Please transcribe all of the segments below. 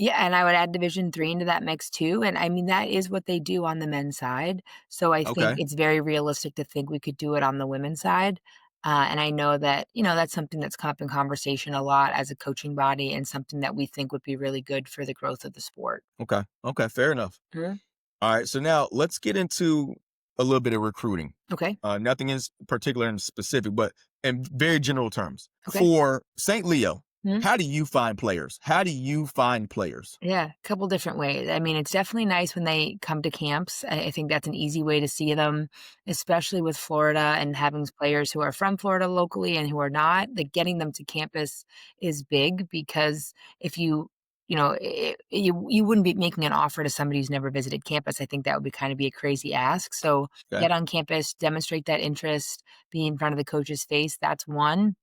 Yeah, and I would add Division 3 into that mix too, and I mean, that is what they do on the men's side, so I think Okay. it's very realistic to think we could do it on the women's side, and I know that, that's something that's come up in conversation a lot as a coaching body and something that we think would be really good for the growth of the sport. Okay. Okay. Fair enough. Mhm. All right. So now let's get into a little bit of recruiting. Okay, Nothing is particular and specific, but in very general terms. okay. For St. Leo, Mhm. how do you find players? How do you find players? Yeah, a couple different ways. I mean, it's definitely nice when they come to camps. I think that's an easy way to see them, especially with Florida and having players who are from Florida locally and who are not. Like getting them to campus is big because if you wouldn't be making an offer to somebody who's never visited campus. I think that would be kind of be a crazy ask. So Okay. get on campus, demonstrate that interest, be in front of the coach's face. That's one.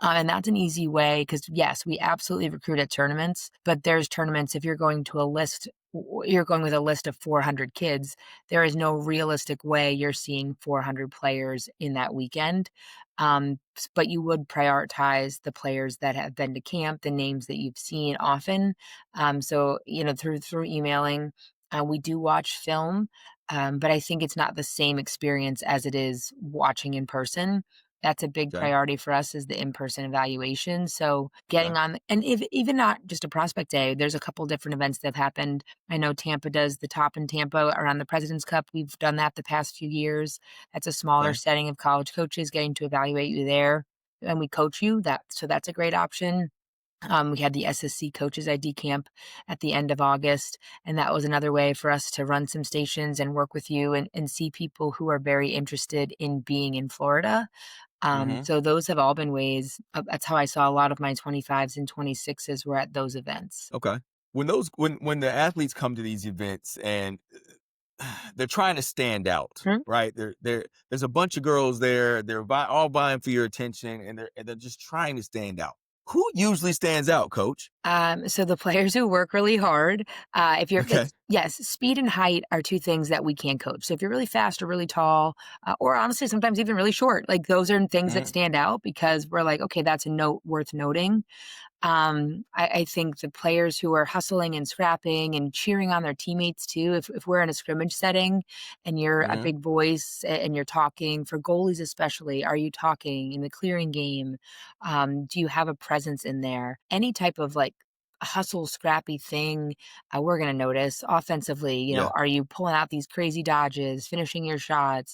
And that's an easy way because yes, we absolutely recruit at tournaments, but there's tournaments if you're going to a list you're going with a list of 400 kids, there is no realistic way you're seeing 400 players in that weekend. But you would prioritize the players that have been to camp, the names that you've seen often. So, through emailing, we do watch film, but I think it's not the same experience as it is watching in person. That's a big Okay. priority for us is the in-person evaluation, so Okay. getting on and if even not just a prospect day, there's a couple different events that have happened. I know Tampa does the Top in Tampa around the President's Cup, we've done that the past few years. That's a smaller Okay. setting of college coaches getting to evaluate you there, and we coach you, that's a great option. We had the SSC Coaches ID Camp at the end of August, and that was another way for us to run some stations and work with you and see people who are very interested in being in Florida. Hmm. So those have all been ways that's how I saw a lot of my 25s and 26s were at those events. Okay. When the athletes come to these events and they're trying to stand out, Mhm. right? There's a bunch of girls there. They're all vying for your attention, and they're just trying to stand out. Who usually stands out, Coach? So the players who work really hard, if you're like Okay. yes, speed and height are 2 things that we can't coach. So if you're really fast or really tall, or honestly sometimes even really short, like those are things that Hmm. stand out because we're like, "Okay, that's a note worth noting." I think the players who are hustling and scrapping and cheering on their teammates too, if we're in a scrimmage setting and you're a Hmm. big voice and you're talking, for goalies especially, are you talking in the clearing game? Do you have a presence in there? Any type of like hustle, scrappy thing, we're going to notice. Offensively, Yeah. are you pulling out these crazy dodges, finishing your shots?